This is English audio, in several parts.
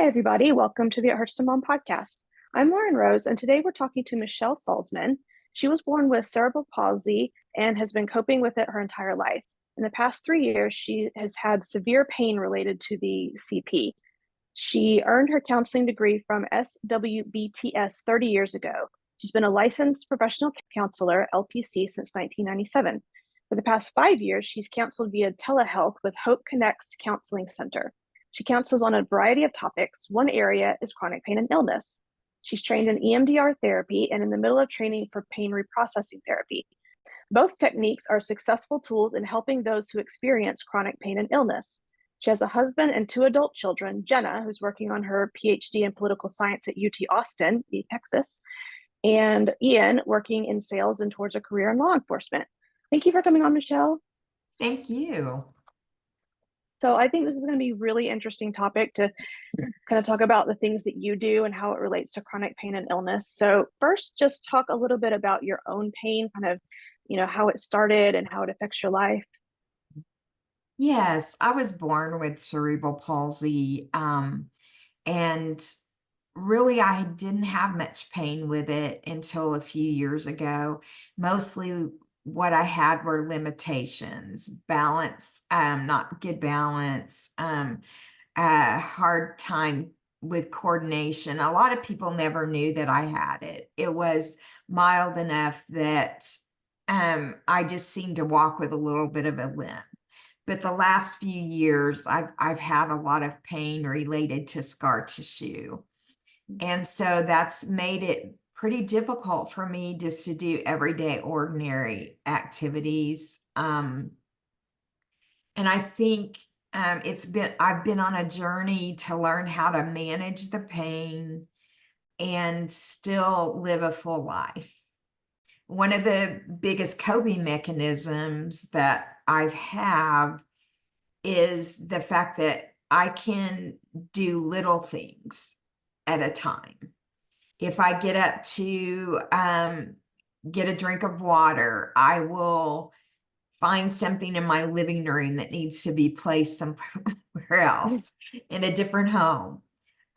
Hi, everybody. Welcome to the It Hurts to Mom podcast. I'm Lauren Rose, and today we're talking to Michelle Salzman. She was born with cerebral palsy and has been coping with it her entire life. In the past 3 years, she has had severe pain related to the CP. She earned her counseling degree from SWBTS 30 years ago. She's been a licensed professional counselor, LPC, since 1997. For the past 5 years, she's counseled via telehealth with Hope Connects Counseling Center. She counsels on a variety of topics. One area is chronic pain and illness. She's trained in EMDR therapy and in the middle of training for pain reprocessing therapy. Both techniques are successful tools in helping those who experience chronic pain and illness. She has a husband and 2 adult children, Jenna, who's working on her PhD in political science at UT Austin, Texas, and Ian, working in sales and towards a career in law enforcement. Thank you for coming on, Michelle. Thank you. So I think this is going to be a really interesting topic to kind of talk about the things that you do and how it relates to chronic pain and illness. So first, just talk a little bit about your own pain, kind of, how it started and how it affects your life. Yes, I was born with cerebral palsy, and really I didn't have much pain with it until a few years ago. Mostly what I had were limitations, balance, not good balance, a hard time with coordination. A lot of people never knew that I had it. It was mild enough that I just seemed to walk with a little bit of a limp. But the last few years, I've had a lot of pain related to scar tissue. And so that's made it pretty difficult for me just to do everyday ordinary activities. And I think I've been on a journey to learn how to manage the pain and still live a full life. One of the biggest coping mechanisms that I have is the fact that I can do little things at a time. If I get up to get a drink of water, I will find something in my living room that needs to be placed somewhere else in a different home.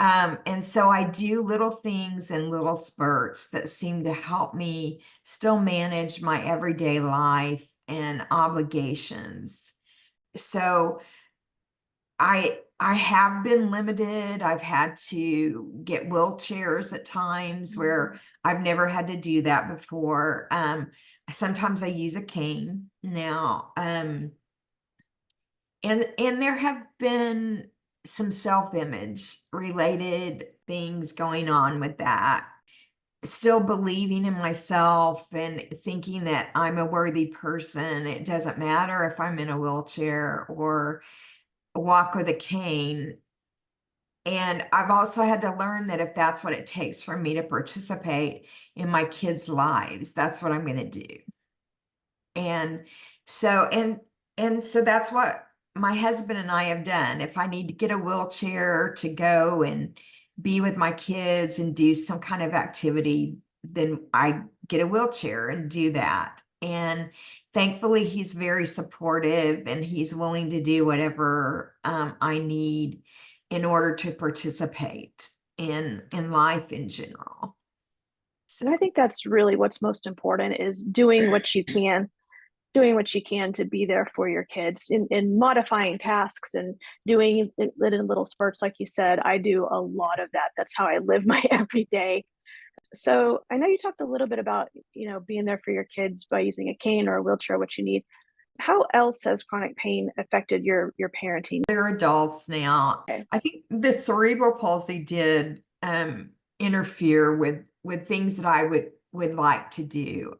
And so I do little things in little spurts that seem to help me still manage my everyday life and obligations. So I have been limited. I've had to get wheelchairs at times where I've never had to do that before. Sometimes I use a cane now. And there have been some self-image related things going on with that. Still believing in myself and thinking that I'm a worthy person. It doesn't matter if I'm in a wheelchair or walk with a cane. And I've also had to learn that if that's what it takes for me to participate in my kids' lives, that's what I'm going to do. And so that's what my husband and I have done. If I need to get a wheelchair to go and be with my kids and do some kind of activity, then I get a wheelchair and do that. And thankfully, he's very supportive and he's willing to do whatever I need in order to participate in life in general. And I think that's really what's most important is doing what you can to be there for your kids in modifying tasks and doing it in little spurts. Like you said, I do a lot of that. That's how I live my everyday. So I know you talked a little bit about, being there for your kids by using a cane or a wheelchair, what you need. How else has chronic pain affected your parenting? They're adults now. Okay. I think the cerebral palsy did interfere with things that I would like to do.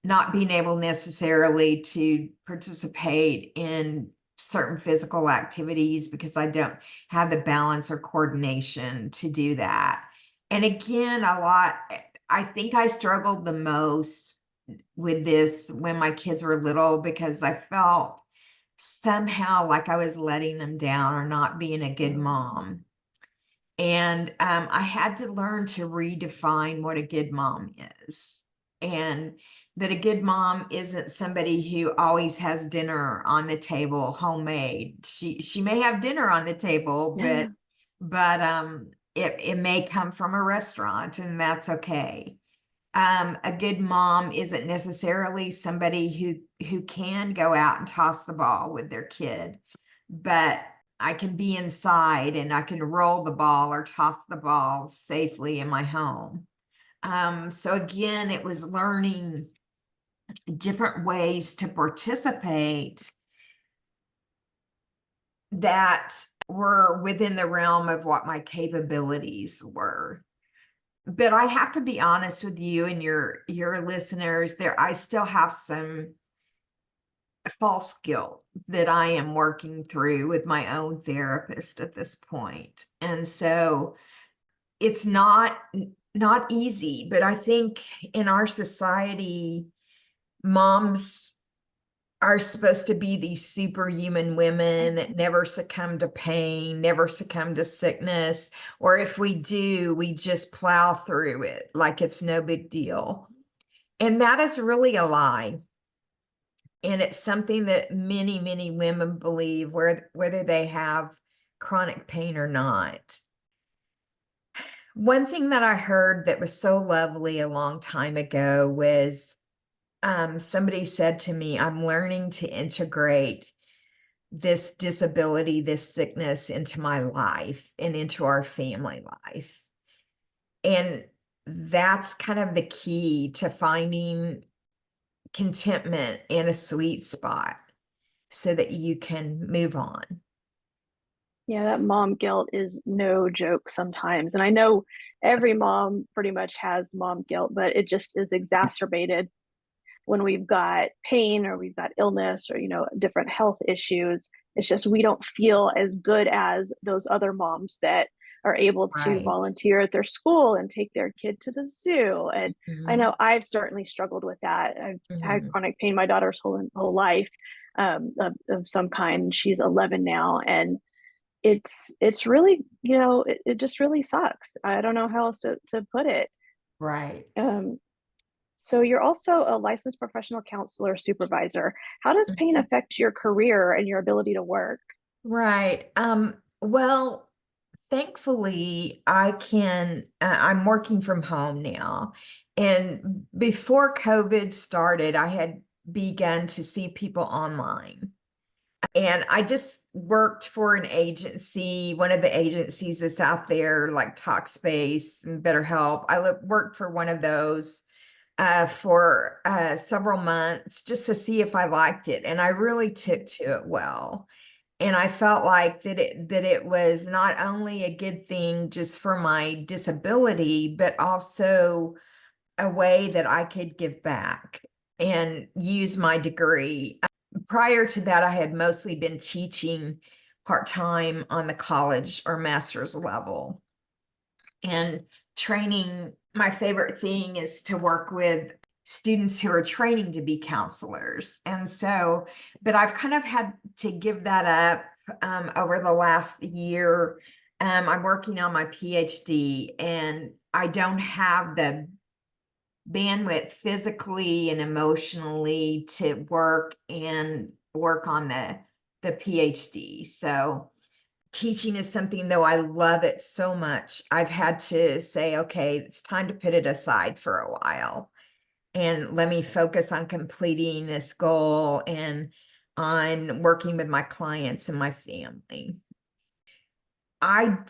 Not being able necessarily to participate in certain physical activities because I don't have the balance or coordination to do that. And again, I think I struggled the most with this when my kids were little because I felt somehow like I was letting them down or not being a good mom. And I had to learn to redefine what a good mom is. And that a good mom isn't somebody who always has dinner on the table, homemade. She may have dinner on the table, but but it may come from a restaurant, and that's okay. A good mom isn't necessarily somebody who can go out and toss the ball with their kid, but I can be inside and I can roll the ball or toss the ball safely in my home. So again, it was learning different ways to participate that were within the realm of what my capabilities were. But I have to be honest with you and your listeners, there I still have some false guilt that I am working through with my own therapist at this point. And so it's not easy, but I think in our society, moms are supposed to be these superhuman women that never succumb to pain, never succumb to sickness, or if we do, we just plow through it like it's no big deal. And that is really a lie. And it's something that many, many women believe, whether they have chronic pain or not. One thing that I heard that was so lovely a long time ago was somebody said to me, I'm learning to integrate this disability, this sickness into my life and into our family life. And that's kind of the key to finding contentment in a sweet spot so that you can move on. Yeah, that mom guilt is no joke sometimes. And I know every Yes. mom pretty much has mom guilt, but it just is exacerbated when we've got pain or we've got illness or, different health issues. It's just we don't feel as good as those other moms that are able to Right. volunteer at their school and take their kid to the zoo. And I Mhm. know I've certainly struggled with that. I've had Mhm. chronic pain my daughter's whole life, of some kind. She's 11 now, and it's really, it just really sucks. I don't know how else to put it. Right. Um, so you're also a licensed professional counselor supervisor. How does pain Mhm. affect your career and your ability to work? Right. Well, thankfully, I'm working from home now. And before COVID started, I had begun to see people online. And I just worked for an agency, one of the agencies that's out there, like Talkspace and BetterHelp. Worked for one of those for several months just to see if I liked it. And I really took to it well. And I felt like that it was not only a good thing just for my disability, but also a way that I could give back and use my degree. Prior to that, I had mostly been teaching part-time on the college or master's level. And training, my favorite thing is to work with students who are training to be counselors. And so, but I've kind of had to give that up over the last year. I'm working on my PhD, and I don't have the bandwidth physically and emotionally to work on the PhD. So teaching is something, though I love it so much, I've had to say, okay, it's time to put it aside for a while and let me focus on completing this goal and on working with my clients and my family. I've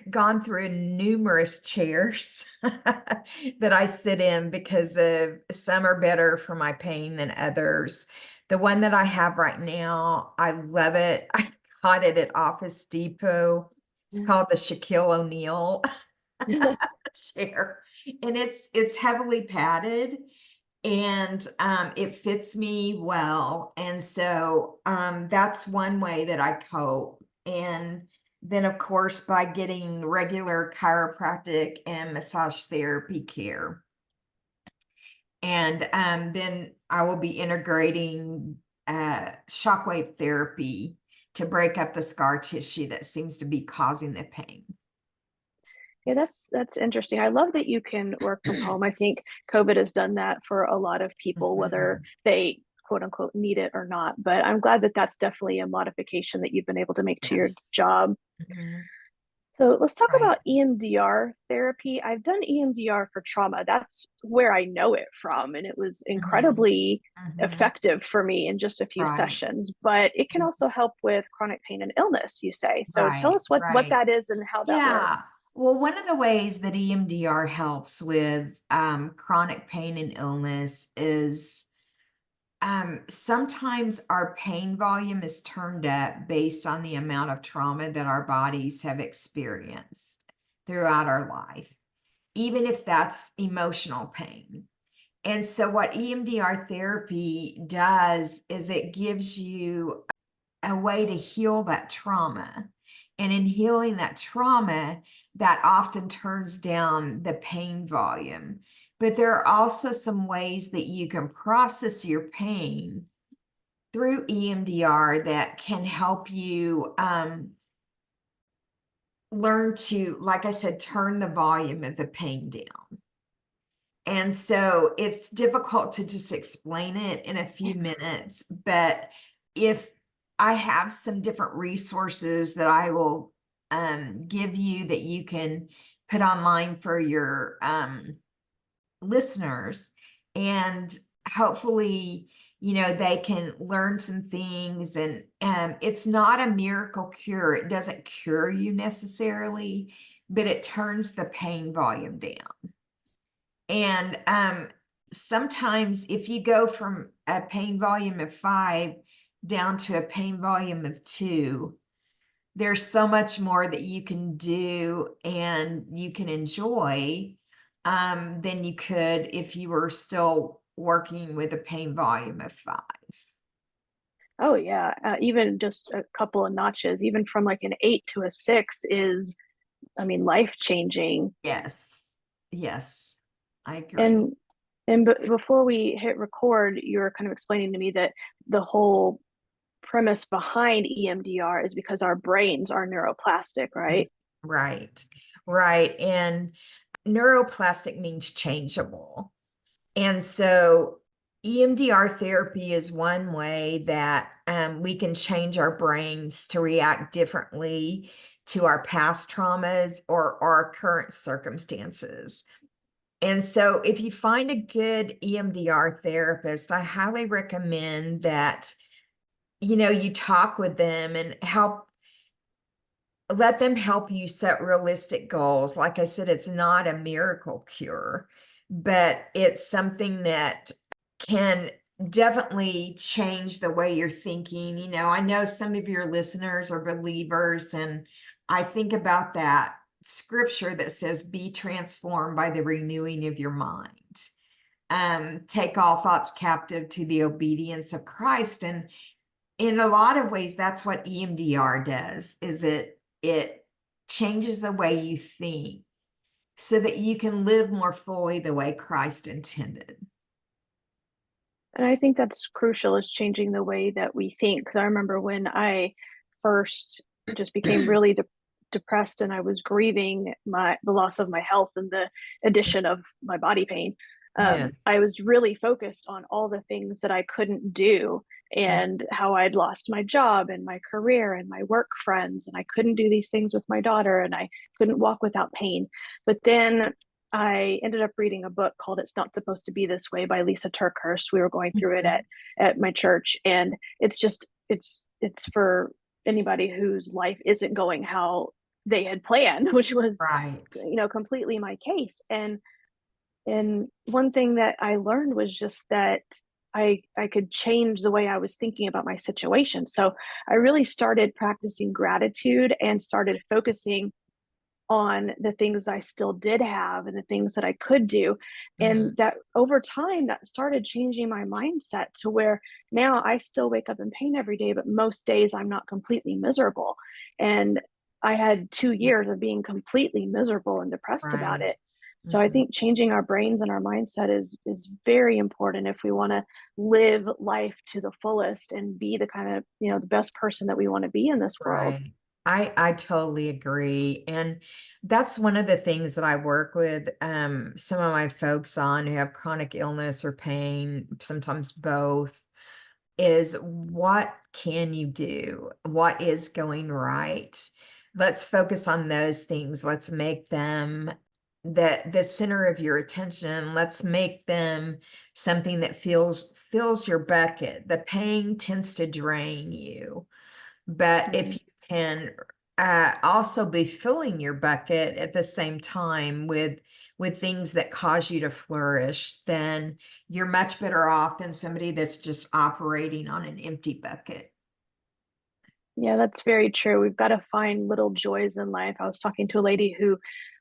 gone through numerous chairs that I sit in because of some are better for my pain than others. The one that I have right now, I love it. I got it at Office Depot. It's called the Shaquille O'Neal chair, and it's heavily padded and it fits me well. And so that's one way that I cope. And then, of course, by getting regular chiropractic and massage therapy care. And then I will be integrating shockwave therapy to break up the scar tissue that seems to be causing the pain. Yeah, that's interesting. I love that you can work from home. I think COVID has done that for a lot of people, whether Mhm. they quote unquote need it or not. But I'm glad that that's definitely a modification that you've been able to make to your Yes. job. Mhm. So let's talk Right. about EMDR therapy. I've done EMDR for trauma. That's where I know it from, and it was Mhm. incredibly Mhm. effective for me in just a few Right. sessions. But it can Mhm. also help with chronic pain and illness, you say. So tell Right. us what Right. that is and how that Yeah. works. Well, one of the ways that EMDR helps with chronic pain and illness is sometimes our pain volume is turned up based on the amount of trauma that our bodies have experienced throughout our life, even if that's emotional pain. And so, what EMDR therapy does is it gives you a way to heal that trauma. And in healing that trauma, that often turns down the pain volume. But there are also some ways that you can process your pain through EMDR that can help you learn to, like I said, turn the volume of the pain down. And so it's difficult to just explain it in a few minutes, but if I have some different resources that I will give you that you can put online for your listeners, and hopefully, they can learn some things. And it's not a miracle cure. It doesn't cure you necessarily, but it turns the pain volume down. And sometimes if you go from a pain volume of 5 down to a pain volume of 2, there's so much more that you can do and you can enjoy than you could if you were still working with a pain volume of 5. Oh yeah, even just a couple of notches, even from like an 8 to a 6 is, I mean, life changing. Yes. Yes. I agree. And before we hit record, you were kind of explaining to me that the whole premise behind EMDR is because our brains are neuroplastic, Mhm. right? Right. Right. And neuroplastic means changeable. And so EMDR therapy is one way that we can change our brains to react differently to our past traumas or our current circumstances. And so if you find a good EMDR therapist, I highly recommend that, you talk with them and let them help you set realistic goals. Like I said, it's not a miracle cure, but it's something that can definitely change the way you're thinking. I know some of your listeners are believers, and I think about that scripture that says, be transformed by the renewing of your mind. Take all thoughts captive to the obedience of Christ. And in a lot of ways, that's what EMDR does, is it changes the way you think so that you can live more fully the way Christ intended. And I think that's crucial, is changing the way that we think. Because I remember when I first just became really depressed and I was grieving the loss of my health and the addition of my body pain. I Yes. was really focused on all the things that I couldn't do and how I'd lost my job and my career and my work friends, and I couldn't do these things with my daughter, and I couldn't walk without pain. But then I ended up reading a book called "It's Not Supposed to Be This Way" by Lisa Turkhurst. We were going through it Mhm. at my church, and it's for anybody whose life isn't going how they had planned, which was, Right. completely my case. And one thing that I learned was just that I could change the way I was thinking about my situation. So I really started practicing gratitude and started focusing on the things I still did have and the things that I could do. And Mhm. that over time, that started changing my mindset to where now I still wake up in pain every day, but most days I'm not completely miserable. And I had 2 years of being completely miserable and depressed about Right. it. So I Mhm. think changing our brains and our mindset is very important if we want to live life to the fullest and be the kind of, the best person that we want to be in this world. Right. I totally agree. And that's one of the things that I work with some of my folks on who have chronic illness or pain, sometimes both, is what can you do? What is going right? let's focus on those things. Let's make them the center of your attention. Let's make them something that fills your bucket. The pain tends to drain you, but if Mhm. you can also be filling your bucket at the same time with things that cause you to flourish, then you're much better off than somebody that's just operating on an empty bucket. Yeah, that's very true. We've got to find little joys in life. I was talking to a lady who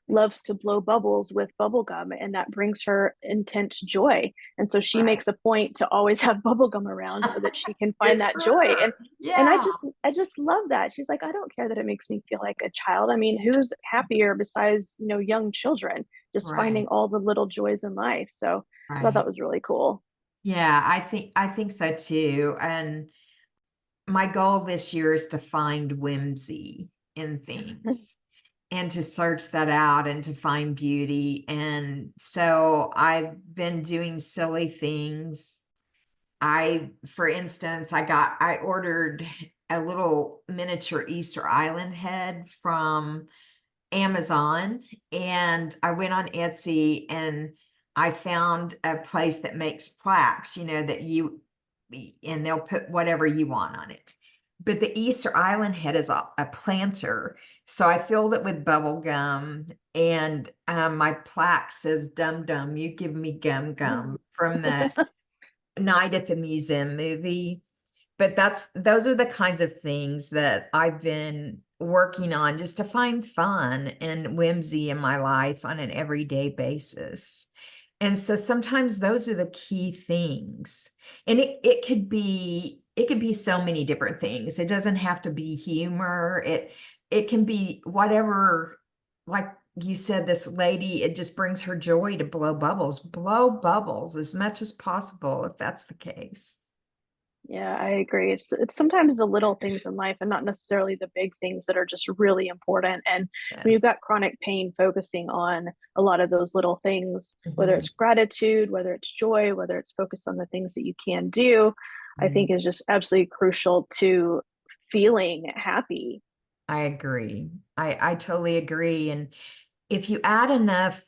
loves to blow bubbles with bubble gum, and that brings her intense joy. And so she Right. makes a point to always have bubble gum around so that she can find Good that for joy. her. And Yeah. I just love that. She's like, I don't care that it makes me feel like a child. I mean, who's happier besides, young children, just finding Right. all the little joys in life. So I thought Right. that was really cool. Yeah, I think so too. And my goal this year is to find whimsy in things and to search that out and to find beauty. And so I've been doing silly things. For instance, I ordered a little miniature Easter Island head from Amazon, and I went on Etsy and I found a place that makes plaques, and they'll put whatever you want on it. But the Easter Island head is a planter. So I filled it with bubble gum, and my plaque says, "Dum Dum, you give me gum gum," from the Night at the Museum movie. But those are the kinds of things that I've been working on just to find fun and whimsy in my life on an everyday basis. And so sometimes those are the key things. And it could be so many different things. It doesn't have to be humor. It can be whatever, like you said, this lady, it just brings her joy to blow bubbles. Blow bubbles as much as possible if that's the case. Yeah, I agree. It's sometimes the little things in life and not necessarily the big things that are just really important. And when you've Yes. got chronic pain, focusing on a lot of those little things, whether Mhm. it's gratitude, whether it's joy, whether it's focused on the things that you can do, I think Mhm. is just absolutely crucial to feeling happy. I agree. I totally agree. And if you add enough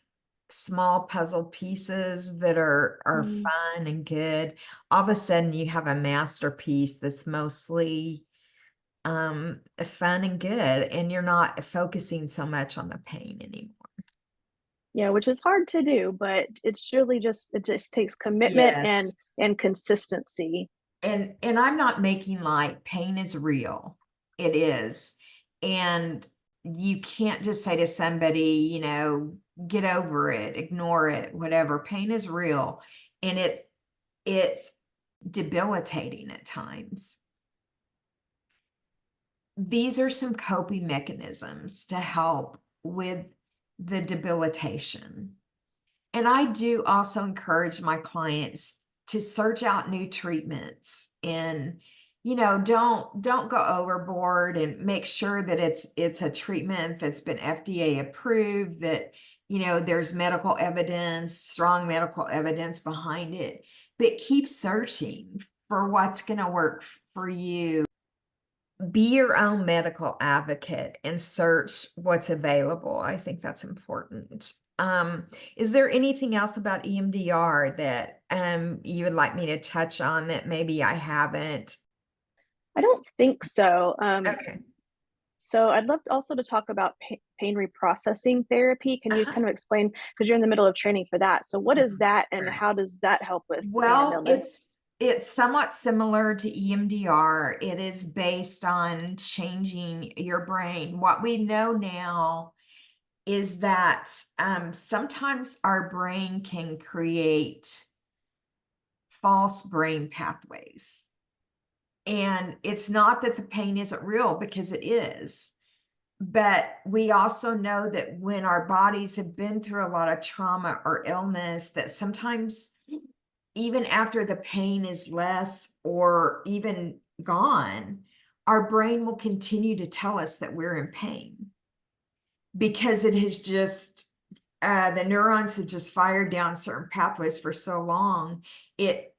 small puzzle pieces that are Mm. fun and good, all of a sudden you have a masterpiece that's mostly fun and good, and you're not focusing so much on the pain anymore. Yeah, which is hard to do, but it just takes commitment Yes. and consistency. And I'm not making light. Pain is real. It is. And you can't just say to somebody, get over it, ignore it, whatever. Pain is real. And it's debilitating at times. These are some coping mechanisms to help with the debilitation. And I do also encourage my clients to search out new treatments, and don't go overboard, and make sure that it's a treatment that's been FDA approved, that there's medical evidence, strong medical evidence behind it. But keep searching for what's going to work for you. Be your own medical advocate and search what's available. I think that's important. Is there anything else about EMDR that you would like me to touch on that maybe I haven't? I don't think so. Okay. So I'd love also to talk about pain reprocessing therapy. Can you Uh-huh. kind of explain, because you're in the middle of training for that. So what is Mhm. that and Right. how does that help with pain and Well, illness? it's somewhat similar to EMDR. It is based on changing your brain. What we know now is that sometimes our brain can create false brain pathways. And it's not that the pain isn't real, because it is. But we also know that when our bodies have been through a lot of trauma or illness, that sometimes even after the pain is less or even gone, our brain will continue to tell us that we're in pain, because it has just the neurons have just fired down certain pathways for so long, it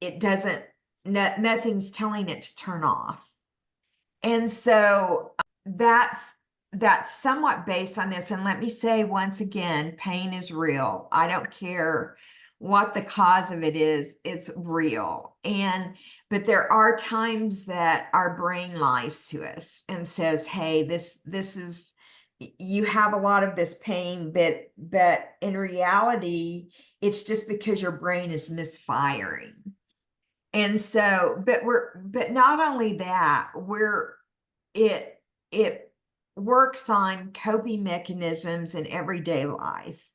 it doesn't nothing's telling it to turn off. And so that's that's somewhat based on this. And let me say once again, pain is real. I don't care what the cause of it is, it's real. But there are times that our brain lies to us and says, hey, this is, you have a lot of this pain, but in reality, it's just because your brain is misfiring. And so, but not only that, it works on coping mechanisms in everyday life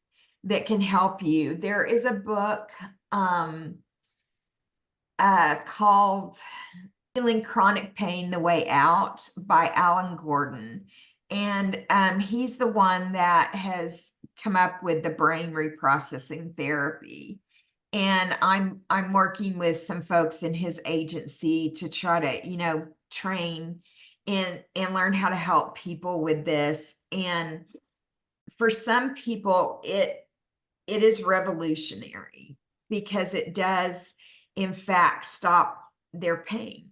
that can help you. There is a book called Healing Chronic Pain, The Way Out by Gordon. And he's the one that has come up with the brain reprocessing therapy. And I'm working with some folks in his agency to try to, train and learn how to help people with this. And for some people, it is revolutionary because it does, in fact, stop their pain.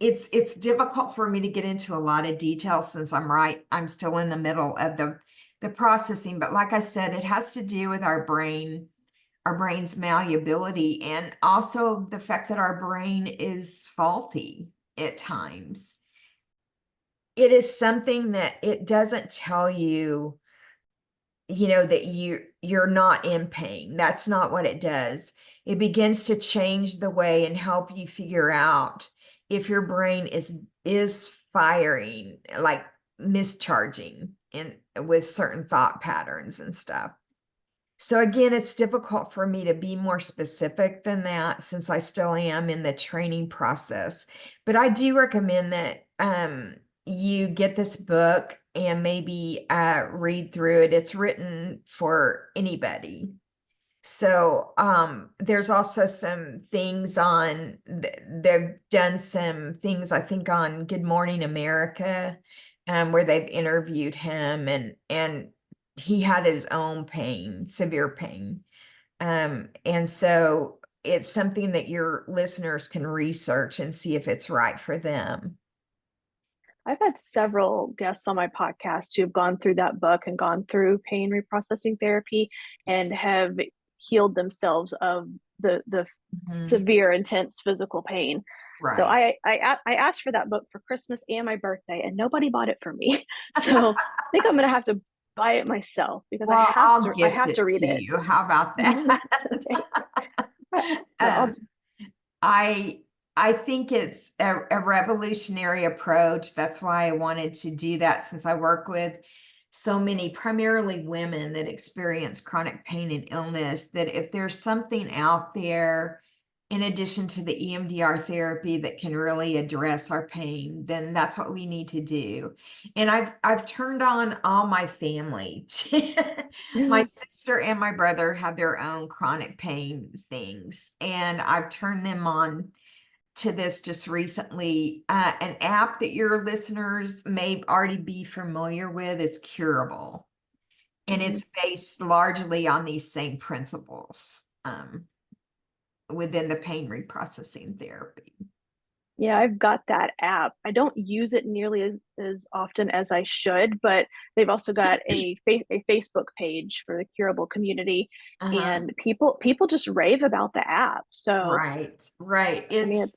It's difficult for me to get into a lot of detail since I'm still in the middle of the processing. But like I said, it has to do with our brain's malleability, and also the fact that our brain is faulty at times. It is something that it doesn't tell you, that you're not in pain. That's not what it does. It begins to change the way and help you figure out if your brain is firing, like mischarging and with certain thought patterns and stuff. So again, it's difficult for me to be more specific than that since I still am in the training process. But I do recommend that you get this book and maybe read through it. It's written for anybody. So there's also some things on, they've done some things, I think, on Good Morning America, where they've interviewed him, and he had his own pain, severe pain. And so it's something that your listeners can research and see if it's right for them. I've had several guests on my podcast who have gone through that book and gone through pain reprocessing therapy and have healed themselves of the Mhm. severe, intense physical pain. So Right. I asked for that book for Christmas and my birthday, and nobody bought it for me. So I think I'm gonna have to buy it myself because Well, I'll I gift have it to read to it. you. How about that? It's okay. No, Um, I I think it's a revolutionary approach. That's why I wanted to do that, since I work with so many, primarily women, that experience chronic pain and illness, that if there's something out there in addition to the EMDR therapy that can really address our pain, then that's what we need to do. And I've turned on all my family. My sister and my brother have their own chronic pain things, and I've turned them on to this just recently. An app that your listeners may already be familiar with is Curable, and Mhm. it's based largely on these same principles within the pain reprocessing therapy. Yeah, I've got that app. I don't use it nearly as often as I should, but they've also got a Facebook page for the curable community, Uh-huh. and people just rave about the app. So, Right, right. I mean, It's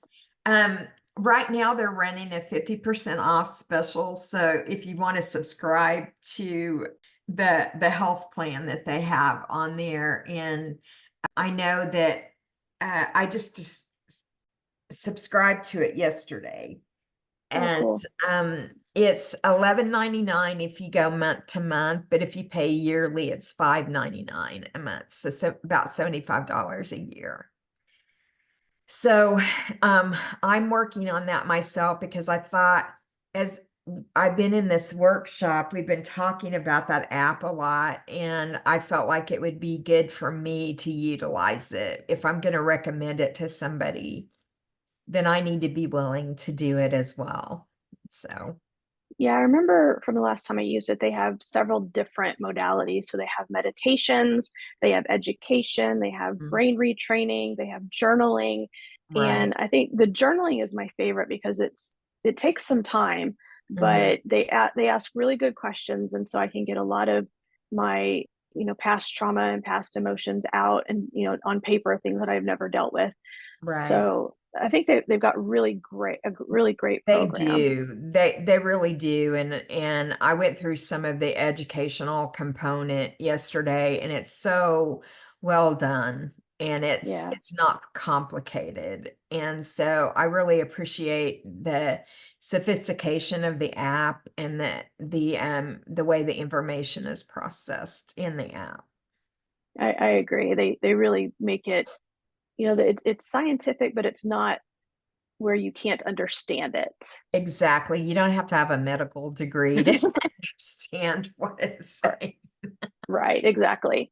um right now they're running a 50% off special. So if you want to subscribe to the health plan that they have on there, and I know that I just subscribed to it yesterday, oh, and cool. it's $11.99 if you go month to month, but if you pay yearly, it's $5.99 a month. So about $75 a year. So I'm working on that myself because I thought, as I've been in this workshop, we've been talking about that app a lot, and I felt like it would be good for me to utilize it. If I'm going to recommend it to somebody, then I need to be willing to do it as well. So, Yeah, I remember from the last time I used it, they have several different modalities. So they have meditations, they have education, they have mm, brain retraining, they have journaling. right. And I think the journaling is my favorite because it takes some time, but they ask really good questions, and so I can get a lot of my past trauma and past emotions out, and on paper, things that I've never dealt with. Right. So I think they've got a really great They program. do. They really do. And I went through some of the educational component yesterday, and it's so well done, and Yeah, it's not complicated. And so I really appreciate the sophistication of the app, and the way the information is processed in the app. I agree. They really make it, it's scientific, but it's not where you can't understand it. Exactly. You don't have to have a medical degree to understand what it's saying. Right, exactly.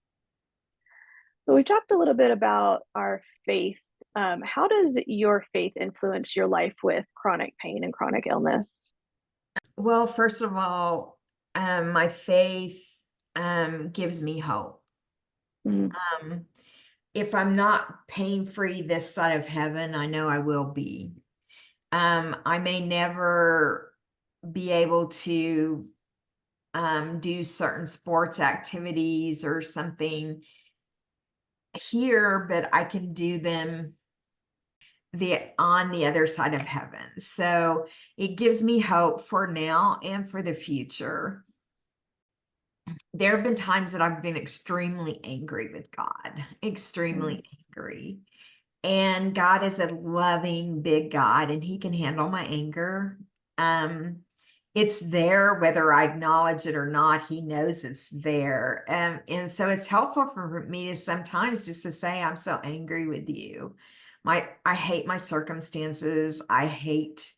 So we talked a little bit about our faith. How does your faith influence your life with chronic pain and chronic illness? Well, first of all, my faith gives me hope. Mm, Um, if I'm not pain-free this side of heaven, I know I will be. I may never be able to do certain sports activities or something here, but I can do them on the other side of heaven. So it gives me hope for now and for the future. There have been times that I've been extremely angry with God, mm, extremely angry. And God is a loving, big God, and He can handle my anger. Um, it's there whether I acknowledge it or not. He knows it's there. And so it's helpful for me to sometimes just to say, I'm so angry with you. I hate my circumstances. I hate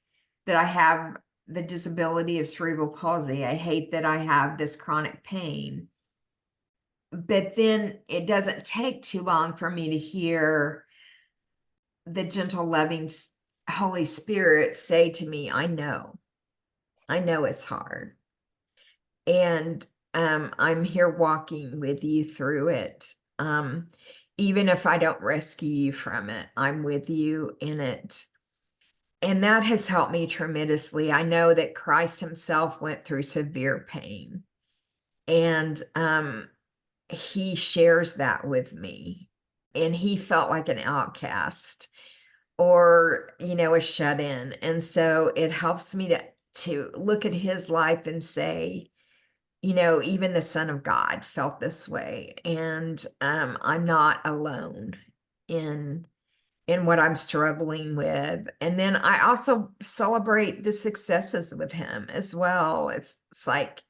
that I have the disability of cerebral palsy. I hate that I have this chronic pain. But then it doesn't take too long for me to hear the gentle, loving Holy Spirit say to me, I know it's hard. And I'm here walking with you through it. Even if I don't rescue you from it, I'm with you in it. And that has helped me tremendously. I know that Christ Himself went through severe pain, and He shares that with me. And He felt like an outcast, or a shut in, and so it helps me to look at His life and say, even the Son of God felt this way, and I'm not alone in what I'm struggling with. And then I also celebrate the successes with Him as well. It's like,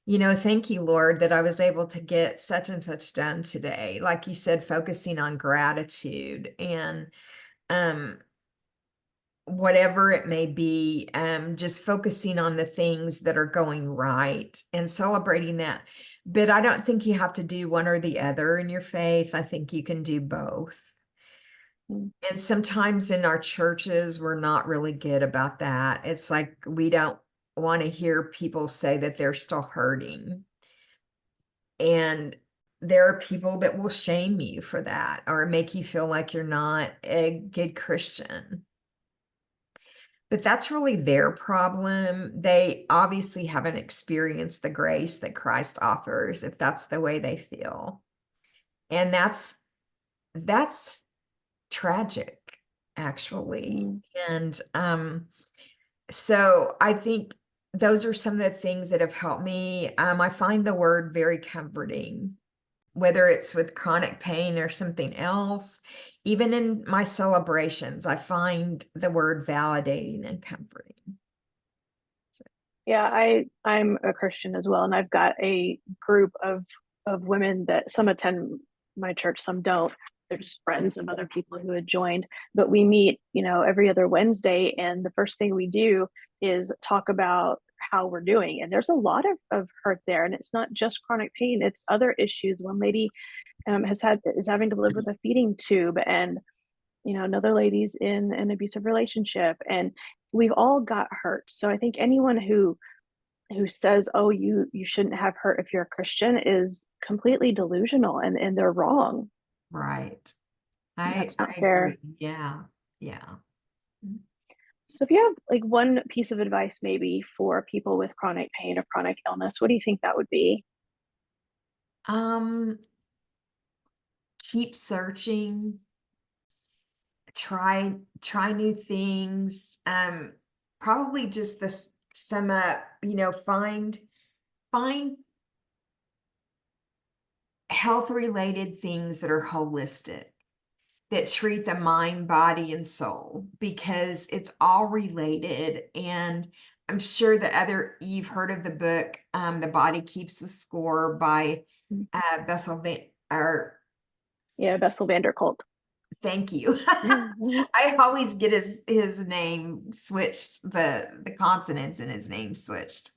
thank you, Lord, that I was able to get such and such done today, like you said, focusing on gratitude, and um whatever it may be, just focusing on the things that are going right and celebrating that. But I don't think you have to do one or the other in your faith. I think you can do both. mm. And sometimes in our churches, we're not really good about that. It's like we don't want to hear people say that they're still hurting. And there are people that will shame you for that or make you feel like you're not a good Christian. But that's really their problem. They obviously haven't experienced the grace that Christ offers, if that's the way they feel. And that's tragic, actually. Mm. And so I think those are some of the things that have helped me. I find the word very comforting, whether it's with chronic pain or something else. Even in my celebrations, I find the word validating and comforting. Yeah, I'm a Christian as well, and I've got a group of women that some attend my church, some don't. They're just friends of other people who had joined, but we meet, every other Wednesday, and the first thing we do is talk about how we're doing. And there's a lot of hurt there, and it's not just chronic pain; it's other issues. One lady is having to live with a feeding tube, and another lady's in an abusive relationship, and we've all got hurt. So I think anyone who says, oh, you shouldn't have hurt if you're a Christian, is completely delusional, and they're wrong. Right. And I that's not I fair. agree. Yeah. Yeah. So if you have like one piece of advice maybe for people with chronic pain or chronic illness, what do you think that would be? Um, keep searching, try new things. Probably just this sum up, find health related things that are holistic, that treat the mind, body, and soul, because it's all related. And I'm sure you've heard of the book, The Body Keeps the Score by Mm. Bessel or Yeah, Bessel van der Kolk. thank you. I always get his name switched, the consonants in his name switched.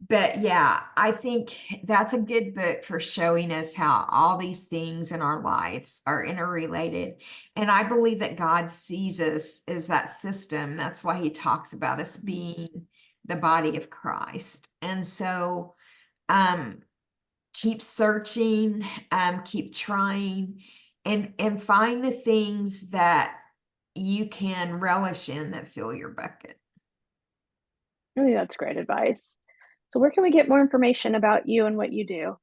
But yeah, I think that's a good book for showing us how all these things in our lives are interrelated. And I believe that God sees us as that system. That's why he talks about us being the body of Christ. And so keep searching, keep trying, and find the things that you can relish in that fill your bucket. I think that's great advice. So where can we get more information about you and what you do?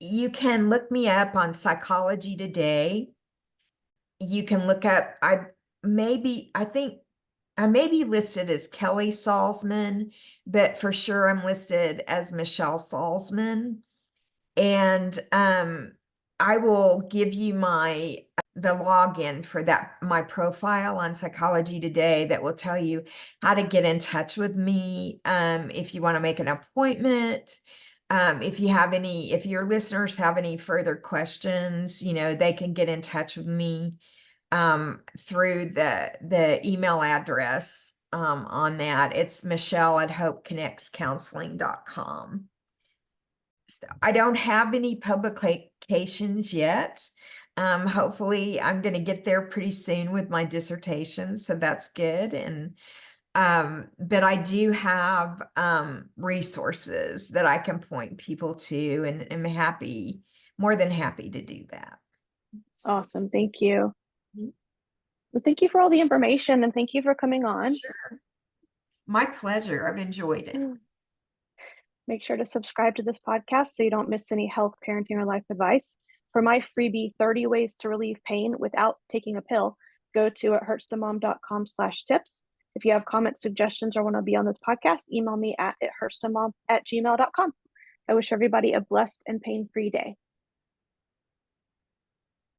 You can look me up on Psychology Today. You can look up, I think I may be listed as Kelly Salzman, but for sure I'm listed as Michelle Salzman. And I will give you the login for my profile on Psychology Today that will tell you how to get in touch with me, if you want to make an appointment. If your listeners have any further questions, they can get in touch with me through the email address on that. It's Michelle@hopeconnectscounseling.com. I don't have any publications yet. Hopefully I'm going to get there pretty soon with my dissertation, so that's good. And but I do have resources that I can point people to, and am more than happy to do that. Awesome. Thank you. Mhm. Well, thank you for all the information and thank you for coming on. Sure. My pleasure. I've enjoyed it. Make sure to subscribe to this podcast so you don't miss any health, parenting, or life advice. For my freebie, 30 ways to relieve pain without taking a pill, go to ithurtstomom.com/tips. If you have comments, suggestions, or want to be on this podcast, email me at ithurtstomom@gmail.com. I wish everybody a blessed and pain-free day.